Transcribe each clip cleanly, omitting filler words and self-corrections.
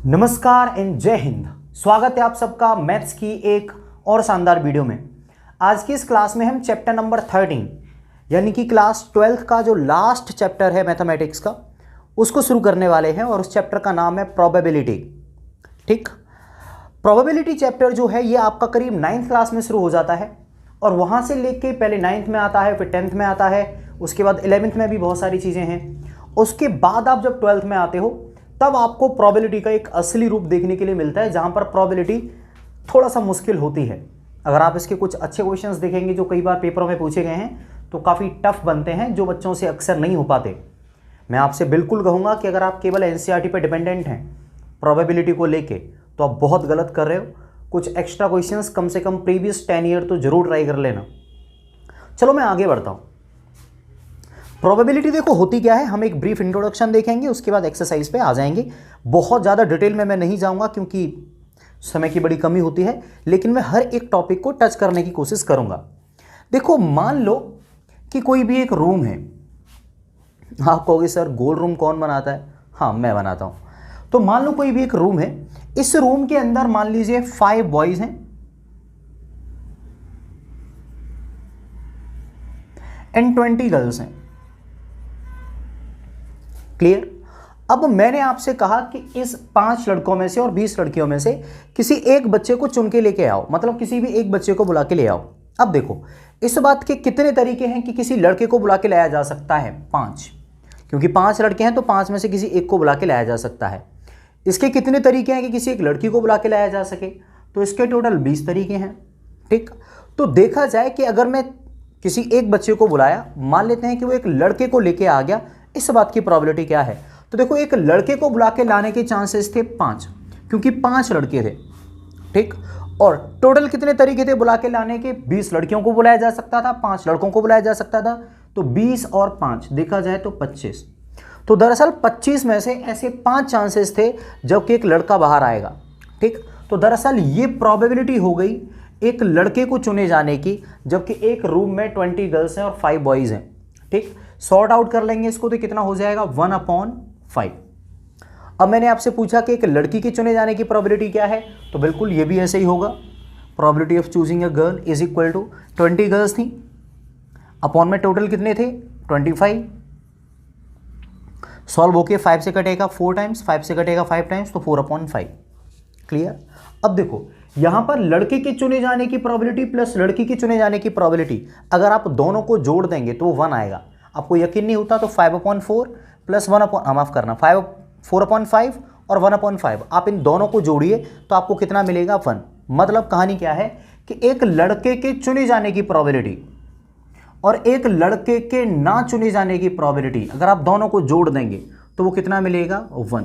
नमस्कार एंड जय हिंद। स्वागत है आप सबका मैथ्स की एक और शानदार वीडियो में। आज की इस क्लास में हम चैप्टर नंबर 13 यानी कि क्लास 12 का जो लास्ट चैप्टर है मैथमेटिक्स का उसको शुरू करने वाले हैं और उस चैप्टर का नाम है प्रोबेबिलिटी। ठीक, प्रोबेबिलिटी चैप्टर जो है ये आपका करीब 9th क्लास में शुरू हो जाता है और वहाँ से लेके पहले 9th में आता है, फिर 10th में आता है, उसके बाद 11th में भी बहुत सारी चीज़ें हैं। उसके बाद आप जब 12th में आते हो तब आपको प्रोबेबिलिटी का एक असली रूप देखने के लिए मिलता है, जहाँ पर प्रोबेबिलिटी थोड़ा सा मुश्किल होती है। अगर आप इसके कुछ अच्छे क्वेश्चंस देखेंगे जो कई बार पेपरों में पूछे गए हैं तो काफ़ी टफ बनते हैं, जो बच्चों से अक्सर नहीं हो पाते। मैं आपसे बिल्कुल कहूँगा कि अगर आप केवल एनसीईआरटी पे डिपेंडेंट हैं प्रोबेबिलिटी को लेके तो आप बहुत गलत कर रहे हो। कुछ एक्स्ट्रा क्वेश्चंस कम से कम प्रीवियस 10 ईयर तो जरूर ट्राई कर लेना। चलो मैं आगे बढ़ता हूँ। प्रोबेबिलिटी देखो होती क्या है, हम एक ब्रीफ इंट्रोडक्शन देखेंगे, उसके बाद एक्सरसाइज पे आ जाएंगे। बहुत ज़्यादा डिटेल में मैं नहीं जाऊँगा क्योंकि समय की बड़ी कमी होती है, लेकिन मैं हर एक टॉपिक को टच करने की कोशिश करूँगा। देखो मान लो कि कोई भी एक रूम है। आप कहोगे सर गोल रूम कौन बनाता है? हाँ मैं बनाता हूँ। तो मान लो कोई भी एक रूम है, इस रूम के अंदर मान लीजिए 5 बॉयज हैं एंड 20 गर्ल्स हैं। क्लियर? अब मैंने आपसे कहा कि इस 5 लड़कों में से और 20 लड़कियों में से किसी एक बच्चे को चुन के लेके आओ, मतलब किसी भी एक बच्चे को बुला के ले आओ। अब देखो इस बात के कितने तरीके हैं कि किसी लड़के को बुला के लाया जा सकता है? 5, क्योंकि 5 लड़के हैं तो 5 में से किसी एक को बुला के लाया जा सकता है। इसके कितने तरीके हैं कि किसी एक लड़की को बुला के लाया जा सके? तो इसके टोटल 20 तरीके हैं। ठीक, तो देखा जाए कि अगर मैं किसी एक बच्चे को बुलाया, मान लेते हैं कि वो एक लड़के को लेके आ गया, इस बात की प्रोबेबिलिटी क्या है? तो देखो एक लड़के को बुला के लाने के चांसेस थे 5, क्योंकि 5 लड़के थे। ठीक, और टोटल कितने तरीके थे बुला के लाने के? 20 लड़कियों को बुलाया जा सकता था, 5 लड़कों को बुलाया जा सकता था, तो 20 और 5 देखा जाए तो 25। तो दरअसल 25 में से ऐसे 5 चांसेस थे जबकि एक लड़का बाहर आएगा। ठीक, तो दरअसल ये प्रोबेबिलिटी हो गई एक लड़के को चुने जाने की, जबकि एक रूम में 20 गर्ल्स हैं और 5 बॉयज हैं। ठीक, सॉर्ट आउट कर लेंगे इसको तो कितना हो जाएगा? 1/5। अब मैंने आपसे पूछा कि एक लड़की के चुने जाने की प्रोबेबिलिटी क्या है, तो बिल्कुल ये भी ऐसे ही होगा। Probability of choosing a girl is equal to 20 girls थी अपॉन में टोटल कितने थे? 25। सॉल्व होके 5 से कटेगा 4 टाइम्स, 5 से कटेगा 5 टाइम्स, तो 4/5। क्लियर? अब देखो यहां पर लड़के के चुने जाने की प्रोबेबिलिटी प्लस लड़की के चुने जाने की प्रोबेबिलिटी अगर आप दोनों को जोड़ देंगे तो 1 आएगा। आपको यकीन नहीं होता तो 5/4 प्लस 4/5 और 1/5 आप इन दोनों को जोड़िए तो आपको कितना मिलेगा? 1। मतलब कहानी क्या है कि एक लड़के के चुने जाने की प्रोबेबिलिटी और एक लड़के के ना चुने जाने की प्रोबेबिलिटी अगर आप दोनों को जोड़ देंगे तो वो कितना मिलेगा? 1।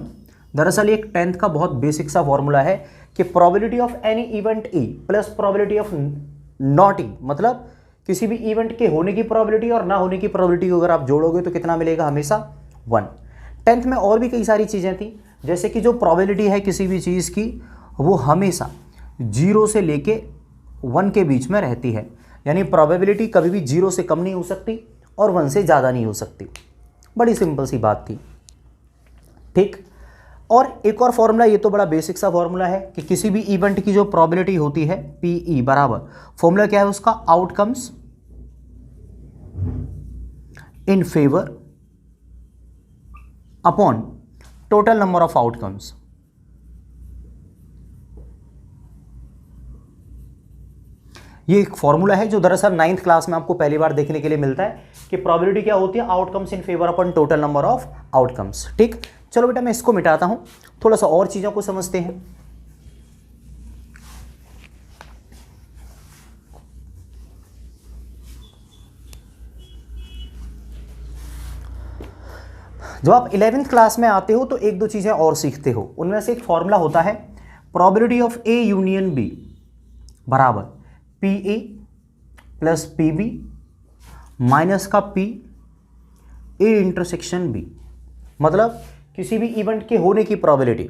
दरअसल एक 10th का बहुत बेसिक सा फॉर्मूला है कि probability of any event E plus probability of not E, मतलब किसी भी इवेंट के होने की प्रोबेबिलिटी और ना होने की प्रोबेबिलिटी को अगर आप जोड़ोगे तो कितना मिलेगा? हमेशा 1। 10th में और भी कई सारी चीज़ें थी, जैसे कि जो प्रोबेबिलिटी है किसी भी चीज़ की वो हमेशा 0 से लेके 1 के बीच में रहती है, यानी प्रोबेबिलिटी कभी भी 0 से कम नहीं हो सकती और 1 से ज़्यादा नहीं हो सकती। बड़ी सिंपल सी बात थी। ठीक, और एक और फॉर्मूला, ये तो बड़ा बेसिक सा फॉर्मूला है कि किसी भी इवेंट की जो प्रोबेबिलिटी होती है पीई बराबर, फॉर्मूला क्या है उसका? Outcomes in favour upon total number of outcomes. ये एक फॉर्मूला है जो दरअसल 9th क्लास में आपको पहली बार देखने के लिए मिलता है कि प्रोबेबिलिटी क्या होती है? Outcomes in favour upon total number of outcomes. ठीक, चलो बेटा मैं इसको मिटाता हूं, थोड़ा सा और चीजों को समझते हैं। जब आप 11th क्लास में आते हो तो एक दो चीजें और सीखते हो। उनमें से एक फॉर्मूला होता है probability of A union B बराबर P A plus P B minus का पी ए इंटरसेक्शन बी, मतलब किसी भी इवेंट के होने की प्रोबेबिलिटी,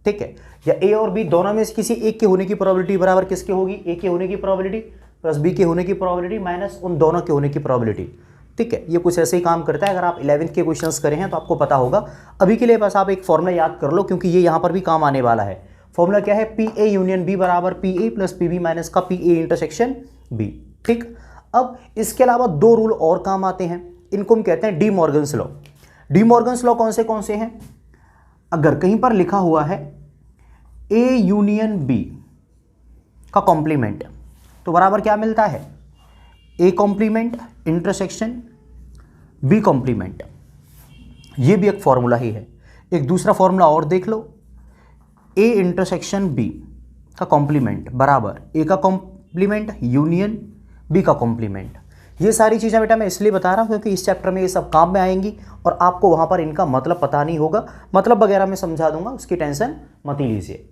ठीक है, या ए और बी दोनों में से किसी एक के होने की प्रोबेबिलिटी बराबर किसके होगी? ए के होने की प्रोबेबिलिटी प्लस बी के होने की प्रोबेबिलिटी माइनस उन दोनों के होने की प्रोबेबिलिटी। ठीक है, ये कुछ ऐसे ही काम करता है। अगर आप 11th के क्वेश्चंस करे हैं तो आपको पता होगा। अभी के लिए बस आप एक फॉर्मूला याद कर लो, क्योंकि ये यहाँ पर भी काम आने वाला है। फॉर्मूला क्या है? पी ए यूनियन बी बराबर P A plus P B minus का पी ए इंटरसेक्शन बी। ठीक, अब इसके अलावा 2 रूल और काम आते हैं, इनको हम कहते हैं De Morgan's law. De Morgan's law कौन से हैं? अगर कहीं पर लिखा हुआ है ए यूनियन बी का कॉम्प्लीमेंट, तो बराबर क्या मिलता है? A complement intersection B complement. ये भी एक फॉर्मूला ही है। एक दूसरा फॉर्मूला और देख लो, ए इंटरसेक्शन बी का कॉम्प्लीमेंट बराबर ए का कॉम्प्लीमेंट यूनियन बी का कॉम्प्लीमेंट। ये सारी चीज़ें बेटा मैं इसलिए बता रहा हूँ क्योंकि इस चैप्टर में ये सब काम में आएंगी और आपको वहाँ पर इनका मतलब पता नहीं होगा। मतलब वगैरह मैं समझा दूंगा, उसकी टेंशन मत ही लीजिए।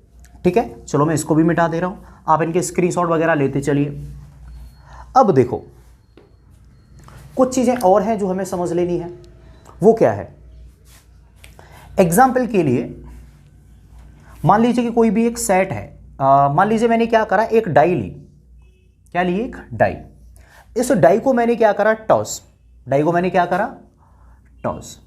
ठीक है, चलो मैं इसको भी मिटा दे रहा हूँ, आप इनके स्क्रीनशॉट वगैरह लेते चलिए। अब देखो, कुछ चीज़ें और हैं जो हमें समझ लेनी है। वो क्या है? एग्जाम्पल के लिए मान लीजिए कि कोई भी एक सेट है। मान लीजिए मैंने क्या करा, एक डाई ली। क्या ली? एक डाई। इस डाई को मैंने क्या करा? टॉस। डाई को मैंने क्या करा? टॉस।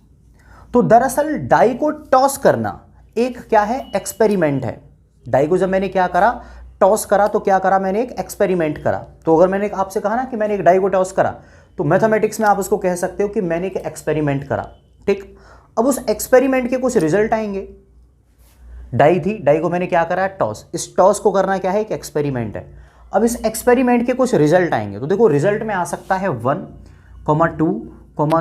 तो दरअसल डाई को टॉस करना एक क्या है? एक्सपेरिमेंट है। डाई को जब मैंने क्या करा? टॉस करा। तो क्या करा मैंने? एक एक्सपेरिमेंट करा। तो अगर मैंने आपसे कहा ना कि मैंने एक डाई को टॉस करा, तो मैथमेटिक्स में आप उसको कह सकते हो कि मैंने एक एक्सपेरिमेंट करा। ठीक, अब उस एक्सपेरिमेंट के कुछ रिजल्ट आएंगे। डाई थी, डाई को मैंने क्या करा? टॉस। इस टॉस को करना क्या है? एक एक्सपेरिमेंट है। अब इस एक्सपेरिमेंट के कुछ रिजल्ट आएंगे। तो देखो, रिजल्ट में आ सकता है 1, 2,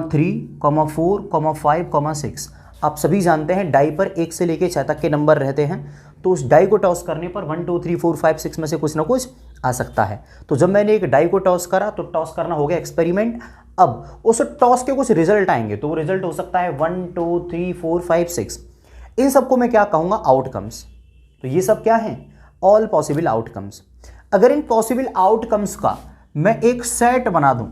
3, 4, 5, 6। आप सभी जानते हैं डाई पर 1 से लेकर 6 तक के नंबर रहते हैं। तो उस डाई को टॉस करने पर 1, 2, 3, 4, 5, 6 में से कुछ ना कुछ आ सकता है। तो जब मैंने एक डाई को टॉस करा तो टॉस करना हो गया एक्सपेरिमेंट। अब उस टॉस के कुछ रिजल्ट आएंगे। तो वो रिजल्ट हो सकता है 1, 2, 3, 4, 5, 6। इन सबको मैं क्या कहूँगा? आउटकम्स। तो ये सब क्या हैं? All possible outcomes. अगर इन पॉसिबल आउटकम्स का मैं एक सेट बना दूं,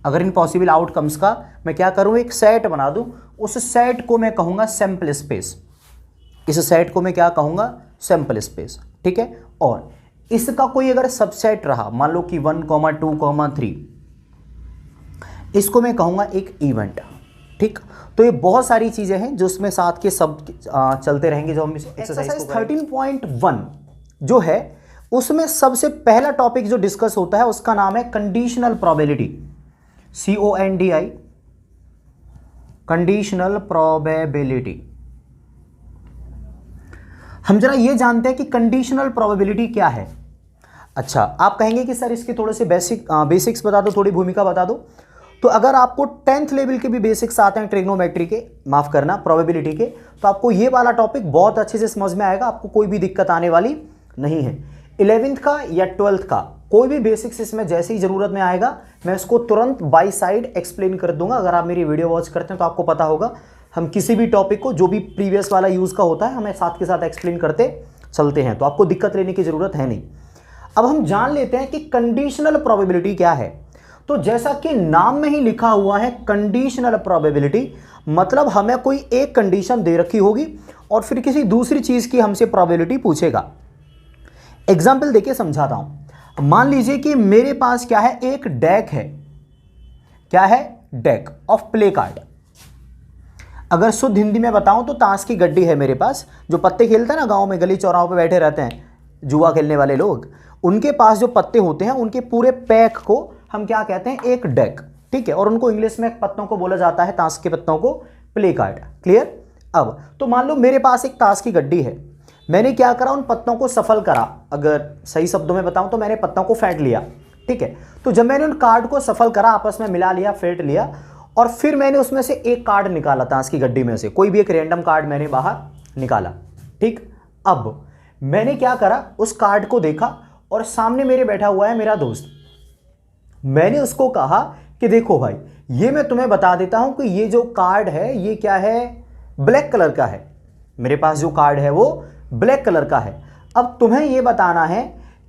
अगर इन पॉसिबल आउटकम्स का मैं क्या करूं? एक सेट बना दूं, उस सेट को मैं कहूंगा सैंपल स्पेस। इस सेट को मैं क्या कहूंगा? Sample space. ठीक है, और इसका कोई अगर सबसेट रहा, मान लो कि 1, 2, 3, इसको मैं कहूंगा एक इवेंट। ठीक, तो ये बहुत सारी चीजें हैं जो उसमें साथ के सब चलते रहेंगे। जो हम एक्सरसाइज 13.1 जो है उसमें सबसे पहला टॉपिक जो डिस्कस होता है उसका नाम है conditional probability. CONDI, conditional probability. हम जरा ये जानते हैं कि कंडीशनल प्रोबेबिलिटी क्या है। अच्छा, आप कहेंगे कि सर इसके थोड़े से बेसिक्स बता दो, थोड़ी भूमिका बता दो। तो अगर आपको 10th लेवल के भी बेसिक्स आते हैं ट्रिग्नोमेट्री के, माफ करना प्रोबेबिलिटी के, तो आपको ये वाला टॉपिक बहुत अच्छे से समझ में आएगा, आपको कोई भी दिक्कत आने वाली नहीं है। 11th का या 12th का कोई भी बेसिक्स इसमें जैसे ही जरूरत में आएगा मैं इसको तुरंत बाय साइड एक्सप्लेन कर दूंगा। अगर आप मेरी वीडियो वॉच करते हैं तो आपको पता होगा, हम किसी भी टॉपिक को जो भी प्रीवियस वाला यूज का होता है हमें साथ के साथ एक्सप्लेन करते चलते हैं, तो आपको दिक्कत लेने की जरूरत है नहीं। अब हम जान लेते हैं कि कंडीशनल प्रोबेबिलिटी क्या है। तो जैसा कि नाम में ही लिखा हुआ है कंडीशनल प्रोबेबिलिटी, मतलब हमें कोई एक कंडीशन दे रखी होगी और फिर किसी दूसरी चीज की हमसे प्रोबेबिलिटी पूछेगा। एग्जाम्पल देके समझाता हूं। मान लीजिए कि मेरे पास क्या है? एक डेक है। क्या है? Deck of play card. अगर शुद्ध हिंदी में बताऊं तो ताश की गड्डी है मेरे पास। जो पत्ते खेलते हैं ना गांव में, गली चौराहों पे बैठे रहते हैं जुआ खेलने वाले लोग, उनके पास जो पत्ते होते हैं उनके पूरे पैक को हम क्या कहते हैं? एक डेक। ठीक है, और उनको इंग्लिश में पत्तों को बोला जाता है, ताश के पत्तों को प्ले कार्ड। क्लियर? अब तो मान लो मेरे पास एक ताश की गड्डी है, मैंने क्या करा? उन पत्तों को सफल करा। अगर सही शब्दों में बताऊं तो मैंने पत्तों को फेंट लिया। ठीक है, तो जब मैंने उन कार्ड को सफल करा, आपस में मिला लिया, फेंट लिया, और फिर मैंने उसमें से एक कार्ड निकाला, ताश की गड्डी में से कोई भी एक रैंडम कार्ड मैंने बाहर निकाला। ठीक, अब मैंने क्या करा? उस कार्ड को देखा और सामने मेरे बैठा हुआ है मेरा दोस्त। मैंने उसको कहा कि देखो भाई, ये मैं तुम्हें बता देता हूं कि ये जो कार्ड है ये क्या है? ब्लैक कलर का है। मेरे पास जो कार्ड है वो ब्लैक कलर का है। अब तुम्हें ये बताना है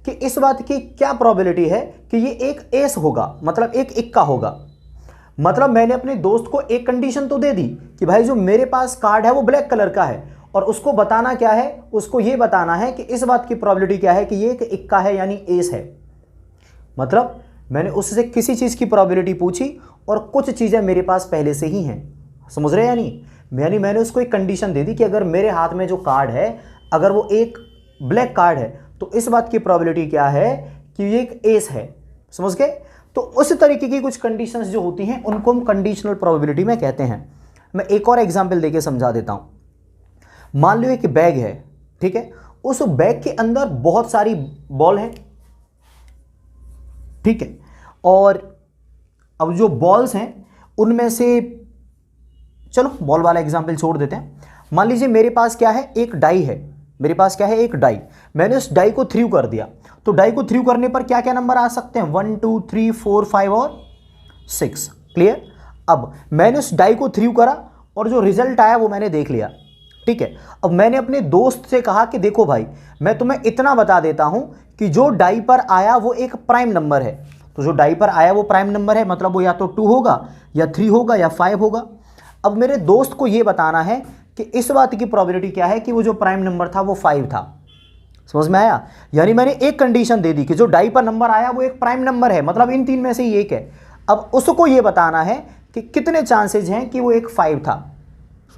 कि इस बात की क्या प्रोबेबिलिटी है कि ये एक एस होगा, मतलब एक इक्का होगा। मतलब मैंने अपने दोस्त को एक कंडीशन तो दे दी कि भाई जो मेरे पास कार्ड है वो ब्लैक कलर का है, और उसको बताना क्या है? उसको ये बताना है कि इस बात की प्रोबेबिलिटी क्या है कि ये एक इक्का है, यानी एस है। मतलब मैंने उससे किसी चीज की प्रोबेबिलिटी पूछी और कुछ चीज़ें मेरे पास पहले से ही हैं। समझ रहे हैं यानी मैंने उसको एक कंडीशन दे दी कि अगर मेरे हाथ में जो कार्ड है अगर वो एक ब्लैक कार्ड है तो इस बात की प्रोबेबिलिटी क्या है कि ये एक एस है। समझ गए? तो उस तरीके की कुछ कंडीशंस जो होती हैं उनको हम कंडीशनल प्रोबेबिलिटी में कहते हैं। मैं एक और एग्जांपल देके समझा देता हूं। मान लो एक बैग है, ठीक है, उस बैग के अंदर बहुत सारी बॉल है, ठीक है, और अब जो बॉल्स हैं उनमें से, चलो बॉल वाला एग्जांपल छोड़ देते हैं। मान लीजिए मेरे पास क्या है, एक डाई है, मेरे पास क्या है, एक डाई। मैंने उस डाई को थ्रू कर दिया, तो डाई को थ्रू करने पर क्या क्या नंबर आ सकते हैं, 1 2 3 4 5 और 6। क्लियर? अब मैंने उस डाई को थ्रू करा और जो रिजल्ट आया वो मैंने देख लिया, ठीक है। अब मैंने अपने दोस्त से कहा कि देखो भाई, मैं तुम्हें इतना बता देता हूं कि जो डाई पर आया वो एक प्राइम नंबर है। तो जो डाई पर आया वो प्राइम नंबर है, मतलब वो या तो 2 होगा या 3 होगा या 5 होगा। अब मेरे दोस्त को ये बताना है कि इस बात की प्रोबेबिलिटी क्या है कि वो जो प्राइम नंबर था वो 5 था। समझ में आया? यानी मैंने एक कंडीशन दे दी कि जो डाई पर नंबर आया वो एक प्राइम नंबर है, मतलब इन 3 में से ही एक है। अब उसको ये बताना है कि कितने चांसेज हैं कि वो एक 5 था।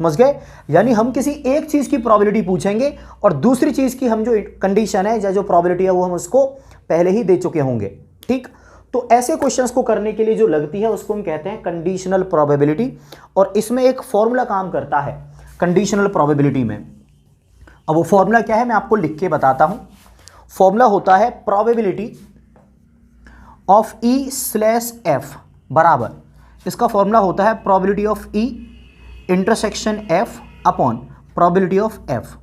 समझ गए? यानी हम किसी एक चीज की प्रोबेबिलिटी पूछेंगे और दूसरी चीज की हम जो कंडीशन है या जो प्रोबेबिलिटी है वो हम उसको पहले ही दे चुके होंगे। ठीक, तो ऐसे क्वेश्चंस को करने के लिए जो लगती है उसको हम कहते हैं कंडीशनल प्रोबेबिलिटी, और इसमें एक फॉर्मूला काम करता है कंडीशनल प्रोबेबिलिटी में। अब वो फॉर्मूला क्या है मैं आपको लिख के बताता हूं। फॉर्मूला होता है probability of E slash F बराबर, इसका फॉर्मूला होता है probability of E intersection F upon probability of F.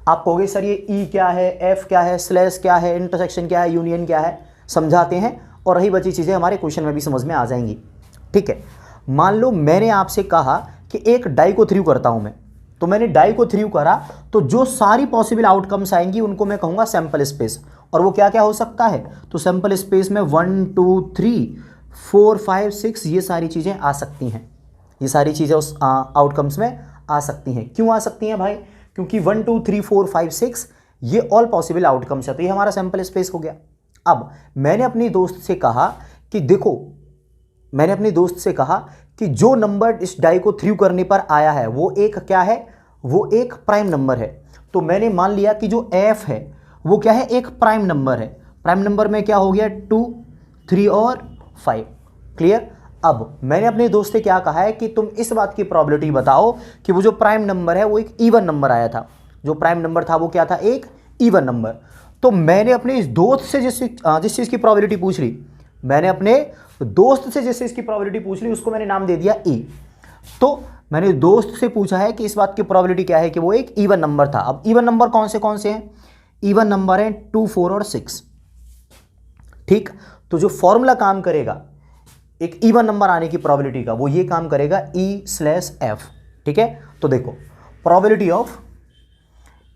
आप कहोगे सर ये ई क्या है, एफ क्या है, स्लैश क्या है, इंटरसेक्शन क्या है, यूनियन क्या है, समझाते हैं और रही बची चीज़ें हमारे क्वेश्चन में भी समझ में आ जाएंगी। ठीक है, मान लो मैंने आपसे कहा कि एक डाई को थ्रू करता हूं मैं, तो मैंने डाई को थ्रू करा तो जो सारी पॉसिबल आउटकम्स आएंगी उनको मैं कहूँगा सैंपल स्पेस। और वो क्या क्या हो सकता है, तो सैंपल स्पेस में 1 2 3 4 5 6 ये सारी चीज़ें आ सकती हैं, ये सारी चीज़ें उस आउटकम्स में आ सकती हैं। क्यों आ सकती हैं भाई? क्योंकि 1 2 3 4 5 6 ये ऑल पॉसिबल आउटकम्स है, तो ये हमारा सैंपल स्पेस हो गया। अब मैंने अपनी दोस्त से कहा कि देखो, मैंने अपने दोस्त से कहा कि जो नंबर इस डाई को थ्रू करने पर आया है वो एक क्या है, वो एक प्राइम नंबर है। तो मैंने मान लिया कि जो एफ है वो क्या है, एक प्राइम नंबर है। प्राइम नंबर में क्या हो गया, 2 3 और 5। क्लियर? अब मैंने अपने दोस्त से क्या कहा है कि तुम इस बात की प्रोबेबिलिटी बताओ कि वो जो प्राइम नंबर है वो एक इवन नंबर आया था। जो प्राइम नंबर था वो क्या था, एक इवन नंबर। तो मैंने अपने इस दोस्त से जिस चीज़ की प्रोबेबिलिटी पूछ ली, मैंने अपने दोस्त से जिस चीज़ की प्रोबेबिलिटी पूछ ली उसको मैंने नाम दे दिया ई। तो मैंने दोस्त से पूछा है कि इस बात की प्रोबेबिलिटी क्या है कि वो एक इवन नंबर था। अब इवन नंबर कौन से हैं? इवन नंबर हैं 2 4 और 6। ठीक, तो जो फॉर्मूला काम करेगा एक इवन नंबर आने की प्रोबेबिलिटी का, वो ये काम करेगा ई स्लैश एफ। ठीक है, तो देखो probability of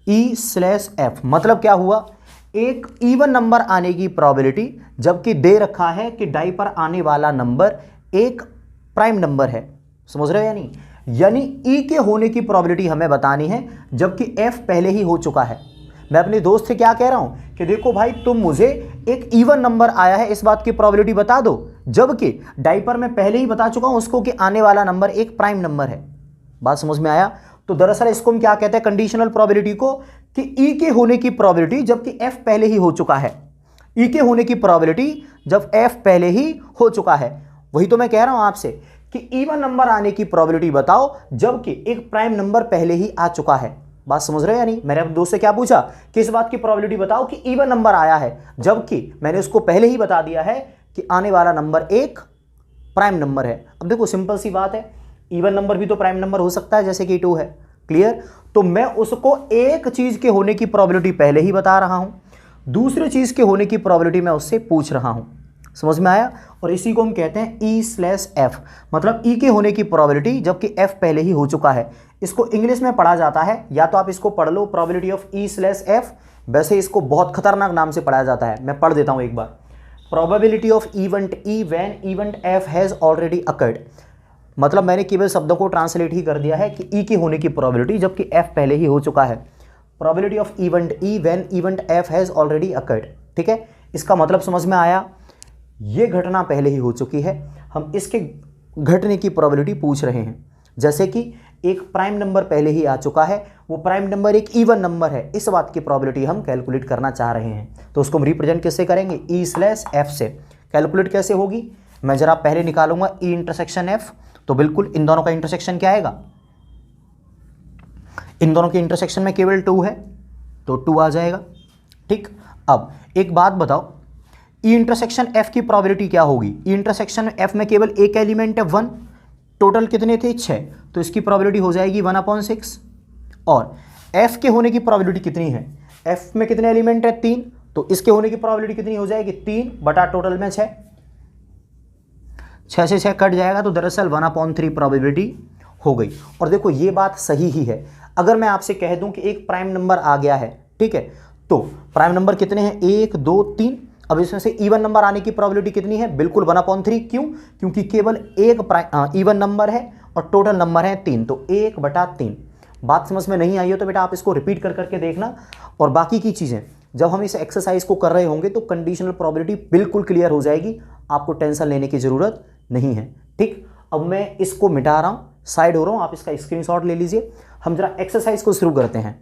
E slash F मतलब क्या हुआ, एक इवन नंबर आने की प्रोबेबिलिटी, जबकि दे रखा है कि डाई पर आने वाला नंबर एक प्राइम नंबर है। समझ रहे हो? यानी ई के होने की प्रोबेबिलिटी हमें बतानी है जबकि एफ पहले ही हो चुका है। मैं अपने दोस्त से क्या कह रहा हूं कि देखो भाई, तुम मुझे एक इवन नंबर आया है इस बात की प्रोबेबिलिटी बता दो, जबकि डाई पर मैं पहले ही बता चुका हूं उसको कि आने वाला नंबर एक प्राइम नंबर है। बात समझ में आया? तो दरअसल इसको हम क्या कहते हैं, कंडीशनल प्रोबेबिलिटी को, कि ई के होने की प्रोबेबिलिटी जबकि एफ पहले ही हो चुका है। ई के होने की प्रोबेबिलिटी जब एफ पहले ही हो चुका है। वही तो मैं कह रहा हूं आपसे कि इवन नंबर आने की प्रोबेबिलिटी बताओ जबकि एक प्राइम नंबर पहले ही आ चुका है। बात समझ रहे हैं? मैंने अपने दोस्त से क्या पूछा कि इस बात की प्रोबेबिलिटी बताओ कि इवन नंबर आया है, जबकि मैंने उसको पहले ही बता दिया है कि आने वाला नंबर एक प्राइम नंबर है। अब देखो सिंपल सी बात है, इवन नंबर भी तो प्राइम नंबर हो सकता है जैसे कि 2 है। क्लियर? तो मैं उसको एक चीज के होने की प्रोबेबिलिटी पहले ही बता रहा हूं, दूसरी चीज के होने की प्रोबेबिलिटी मैं उससे पूछ रहा हूं। समझ में आया? और इसी को हम कहते हैं ई स्लैश एफ, मतलब ई के होने की प्रोबेबिलिटी जबकि एफ पहले ही हो चुका है। इसको इंग्लिश में पढ़ा जाता है, या तो आप इसको पढ़ लो probability of E slash F, वैसे इसको बहुत खतरनाक नाम से पढ़ाया जाता है, मैं पढ़ देता हूं एक बार। Probability of event E when event F has already occurred, मतलब मैंने केवल शब्दों को ट्रांसलेट ही कर दिया है कि ई के होने की प्रोबेबिलिटी जबकि एफ पहले ही हो चुका है। Probability of event E when event F has already occurred. ठीक है, इसका मतलब समझ में आया ये घटना पहले ही हो चुकी है, हम इसके घटने की प्रोबेबिलिटी पूछ रहे हैं। जैसे कि एक प्राइम नंबर पहले ही आ चुका है, वो प्राइम नंबर एक इवन नंबर है, इस बात की प्रोबेबिलिटी हम कैलकुलेट करना चाह रहे हैं। तो उसको हम रिप्रेजेंट कैसे करेंगे, E/F से। कैलकुलेट कैसे होगी, मैं जरा पहले निकालूंगा E इंटरसेक्शन F, तो बिल्कुल इन दोनों का इंटरसेक्शन क्या आएगा, इन दोनों के इंटरसेक्शन में केवल 2 है तो 2 आ जाएगा। ठीक, अब एक बात बताओ, E इंटरसेक्शन F की प्रोबेबिलिटी क्या होगी, E इंटरसेक्शन F में केवल एक एलिमेंट है 1, टोटल कितने थे 6, तो इसकी प्रोबेबिलिटी हो जाएगी 1/6। और F के होने की प्रोबेबिलिटी कितनी है, F में कितने एलिमेंट है 3, तो इसके होने की प्रोबेबिलिटी कितनी हो जाएगी 3 बटा टोटल में 6, 6 से 6 कट जाएगा, तो दरअसल 1/3 प्रोबेबिलिटी हो गई। और देखो ये बात सही ही है। अगर मैं आपसे कह दूं कि एक प्राइम नंबर आ गया है, ठीक है, तो प्राइम नंबर कितने हैं 1 2 3, अब इसमें से इवन नंबर आने की प्रोबेबिलिटी कितनी है, बिल्कुल 1/3। क्यों, क्योंकि केवल एक इवन नंबर है और टोटल नंबर है 3, तो 1/3। बात समझ में नहीं आई हो तो बेटा आप इसको रिपीट कर करके देखना। और बाकी की चीज़ें जब हम इस एक्सरसाइज को कर रहे होंगे तो कंडीशनल प्रोबेबिलिटी बिल्कुल क्लियर हो जाएगी, आपको टेंशन लेने की ज़रूरत नहीं है। ठीक, अब मैं इसको मिटा रहा हूँ, साइड हो रहा हूँ, आप इसका स्क्रीनशॉट ले लीजिए। हम जरा एक्सरसाइज को शुरू करते हैं।